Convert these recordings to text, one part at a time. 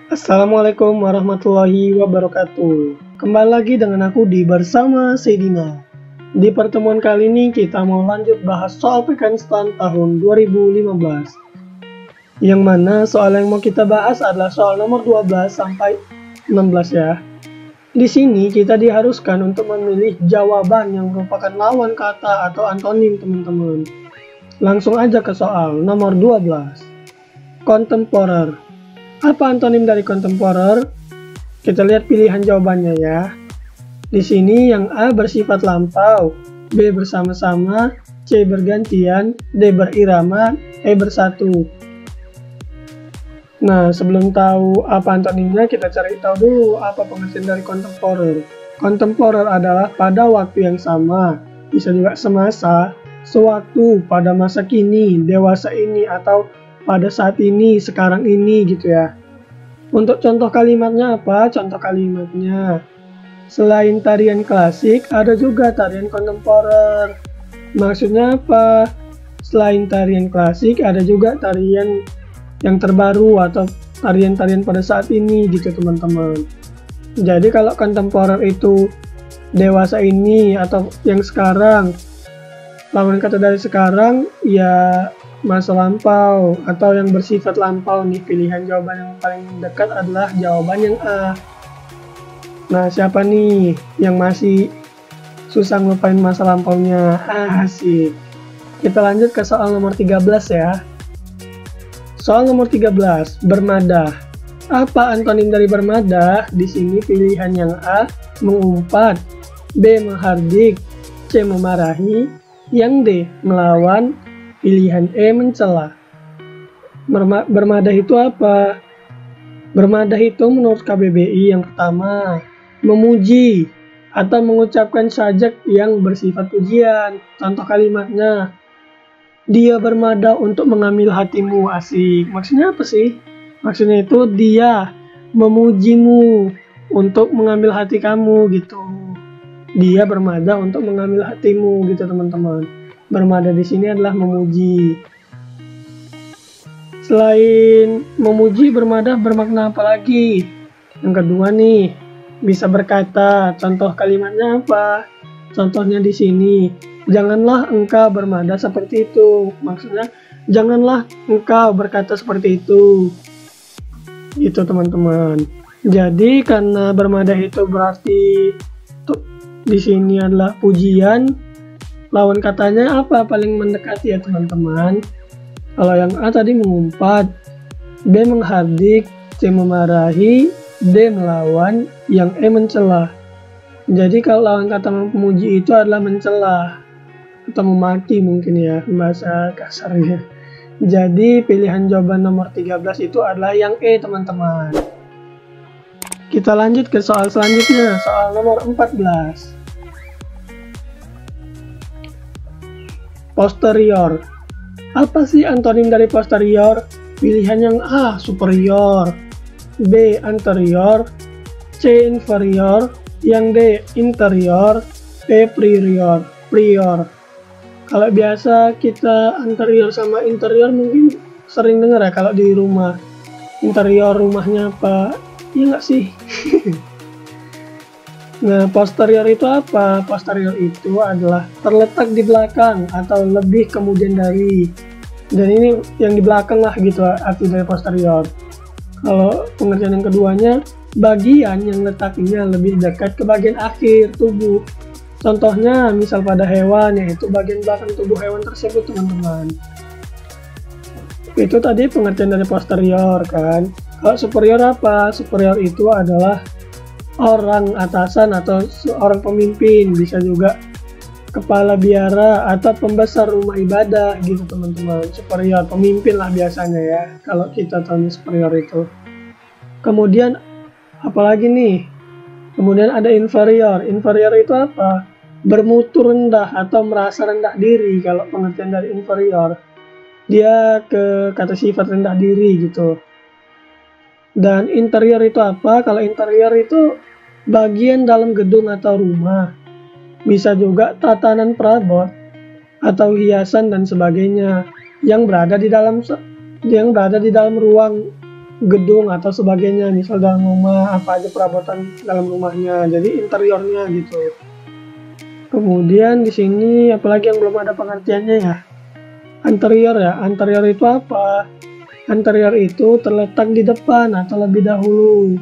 Assalamualaikum warahmatullahi wabarakatuh. Kembali lagi dengan aku di Bersama Sedina. Di pertemuan kali ini kita mau lanjut bahas soal PKN tahun 2015. Yang mana soal yang mau kita bahas adalah soal nomor 12 sampai 16 ya. Di sini kita diharuskan untuk memilih jawaban yang merupakan lawan kata atau antonim teman-teman. Langsung aja ke soal nomor 12. Kontemporer. Apa antonim dari kontemporer? Kita lihat pilihan jawabannya ya. Di sini yang A bersifat lampau, B bersama-sama, C bergantian, D berirama, E bersatu. Nah, sebelum tahu apa antonimnya, kita cari tahu dulu apa pengertian dari kontemporer. Kontemporer adalah pada waktu yang sama, bisa juga semasa, sewaktu, pada masa kini, dewasa ini, atau pada saat ini, sekarang ini gitu ya. Untuk contoh kalimatnya apa? Contoh kalimatnya, selain tarian klasik, ada juga tarian kontemporer. Maksudnya apa? Selain tarian klasik, ada juga tarian yang terbaru atau tarian-tarian pada saat ini gitu teman-teman. Jadi kalau kontemporer itu dewasa ini atau yang sekarang, lawan kata dari sekarang ya masa lampau atau yang bersifat lampau nih. Pilihan jawaban yang paling dekat adalah jawaban yang A. Nah, siapa nih yang masih susah ngelupain masa lampaunya? Asik. Kita lanjut ke soal nomor 13 ya. Soal nomor 13, bermadah. Apa antonim dari bermadah? Di sini pilihan yang A, mengumpat, B, menghardik, C, memarahi, yang D, melawan, pilihan E, mencela. Bermadah itu apa? Bermadah itu menurut KBBI yang pertama, memuji atau mengucapkan sajak yang bersifat pujian. Contoh kalimatnya, dia bermadah untuk mengambil hatimu. Asik. Maksudnya apa sih? Maksudnya itu dia memujimu untuk mengambil hati kamu gitu. Dia bermadah untuk mengambil hatimu gitu teman-teman. Bermadah di sini adalah memuji. Selain memuji, bermadah bermakna apa lagi? Yang kedua nih, bisa berkata. Contoh kalimatnya apa? Contohnya di sini, janganlah engkau bermadah seperti itu. Maksudnya, janganlah engkau berkata seperti itu. Gitu teman-teman. Jadi karena bermadah itu berarti di sini adalah pujian. Lawan katanya apa paling mendekati ya teman-teman? Kalau yang A tadi mengumpat, B menghardik, C memarahi, D melawan, yang E mencela. Jadi kalau lawan kata memuji itu adalah mencela atau memaki mungkin ya bahasa kasarnya. Jadi pilihan jawaban nomor 13 itu adalah yang E teman-teman. Kita lanjut ke soal selanjutnya, soal nomor 14. Posterior. Apa sih antonim dari posterior? Pilihan yang A, superior, B, anterior, C, inferior, yang D, interior, E, prior. Kalau biasa kita anterior sama interior mungkin sering dengar ya kalau di rumah. Interior rumahnya apa? Iya nggak sih? Nah, posterior itu apa? Posterior itu adalah terletak di belakang atau lebih kemudian dari. Dan ini yang di belakang lah gitu arti dari posterior. Kalau pengertian yang keduanya, bagian yang letaknya lebih dekat ke bagian akhir tubuh. Contohnya misal pada hewan, yaitu bagian belakang tubuh hewan tersebut teman-teman. Itu tadi pengertian dari posterior kan. Kalau superior apa? Superior itu adalah orang atasan atau seorang pemimpin, bisa juga kepala biara atau pembesar rumah ibadah gitu teman-teman. Superior, pemimpin lah biasanya ya kalau kita tahu superior itu. Kemudian apalagi nih? Kemudian ada inferior. Inferior itu apa? Bermutu rendah atau merasa rendah diri. Kalau pengertian dari inferior, dia ke kata sifat rendah diri gitu. Dan interior itu apa? Kalau interior itu bagian dalam gedung atau rumah. Bisa juga tatanan perabot atau hiasan dan sebagainya yang berada di dalam ruang gedung atau sebagainya, misal dalam rumah apa aja perabotan dalam rumahnya, jadi interiornya gitu. Kemudian di sini apalagi yang belum ada pengertiannya ya, anterior ya. Anterior itu apa? Anterior itu terletak di depan atau lebih dahulu.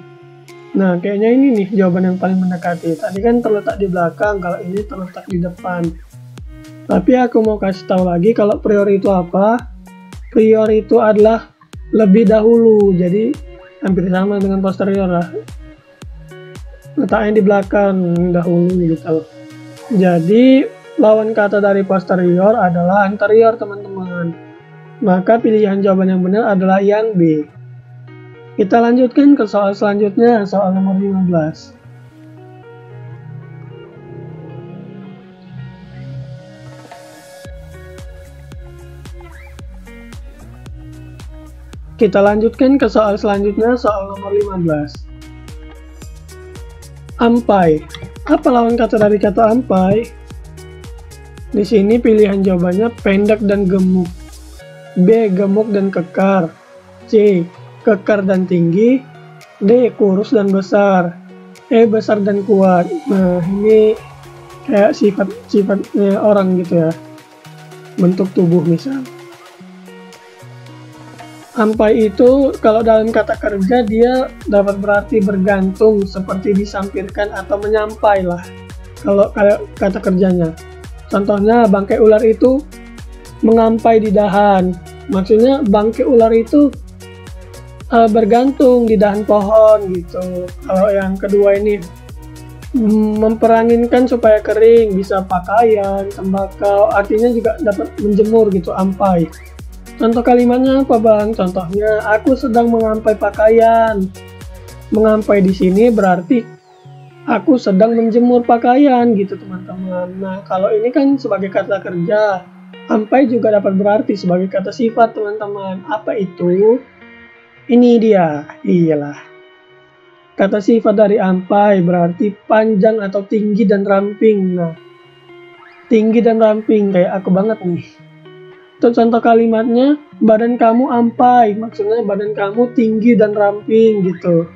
Nah, kayaknya ini nih jawaban yang paling mendekati. Tadi kan terletak di belakang, kalau ini terletak di depan. Tapi aku mau kasih tahu lagi kalau prior itu apa? Prior itu adalah lebih dahulu, jadi hampir sama dengan posterior lah. Letaknya di belakang dahulu gitu. Jadi lawan kata dari posterior adalah anterior, teman-teman. Maka pilihan jawaban yang benar adalah yang B. Kita lanjutkan ke soal selanjutnya, soal nomor 15. Kita lanjutkan ke soal selanjutnya, soal nomor 15. Ampai. Apa lawan kata dari kata ampai? Di sini pilihan jawabannya pendek dan gemuk. B. Gemuk dan kekar. C. Kekar dan tinggi. D. Kurus dan besar. E. Besar dan kuat. Nah, ini kayak sifat-sifatnya orang gitu ya, bentuk tubuh misal. Ampai itu kalau dalam kata kerja dia dapat berarti bergantung, seperti disampirkan atau menyampai lah kalau kata kerjanya. Contohnya bangkai ular itu mengampai di dahan, maksudnya bangkai ular itu bergantung di dahan pohon gitu. Kalau yang kedua ini memperanginkan supaya kering, bisa pakaian, tembakau, artinya juga dapat menjemur gitu, ampai. Contoh kalimatnya apa bang? Contohnya aku sedang mengampai pakaian. Mengampai di sini berarti aku sedang menjemur pakaian gitu teman-teman. Nah kalau ini kan sebagai kata kerja, ampai juga dapat berarti sebagai kata sifat teman-teman. Apa itu? Ini dia, iyalah. Kata sifat dari ampai berarti panjang atau tinggi dan ramping. Nah, tinggi dan ramping kayak aku banget nih. Untuk contoh kalimatnya, badan kamu ampai, maksudnya badan kamu tinggi dan ramping gitu.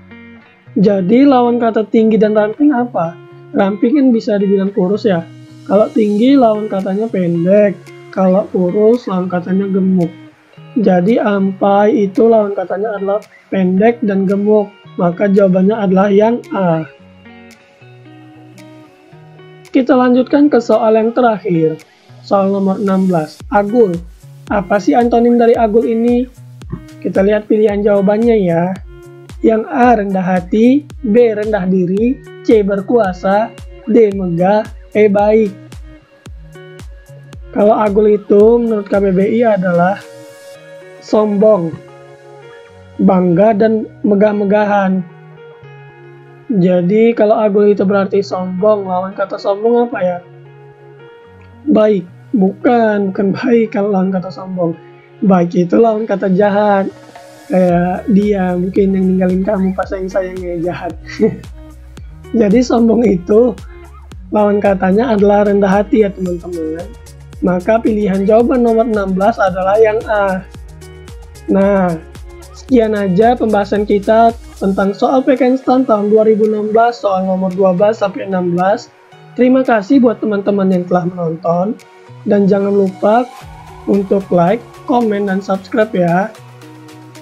Jadi lawan kata tinggi dan ramping apa? Ramping kan bisa dibilang kurus ya. Kalau tinggi lawan katanya pendek, kalau kurus lawan katanya gemuk. Jadi ampai itu lawan katanya adalah pendek dan gemuk, maka jawabannya adalah yang A. Kita lanjutkan ke soal yang terakhir, soal nomor 16, agul. Apa sih antonim dari agul ini? Kita lihat pilihan jawabannya ya. Yang A rendah hati, B rendah diri, C berkuasa, D megah, E baik. Kalau agul itu menurut KBBI adalah sombong, bangga, dan megah-megahan. Jadi kalau agul itu berarti sombong, lawan kata sombong apa ya? Baik. Bukan baik kalau lawan kata sombong. Baik itu lawan kata jahat. Kayak dia mungkin yang ninggalin kamu pas sayang-sayangnya jahat. Jadi sombong itu lawan katanya adalah rendah hati ya teman-teman. Maka pilihan jawaban nomor 16 adalah yang A. Nah, sekian aja pembahasan kita tentang soal PKN tahun 2016, soal nomor 12 sampai 16. Terima kasih buat teman-teman yang telah menonton. Dan jangan lupa untuk like, komen, dan subscribe ya.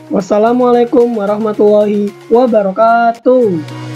Wassalamualaikum warahmatullahi wabarakatuh.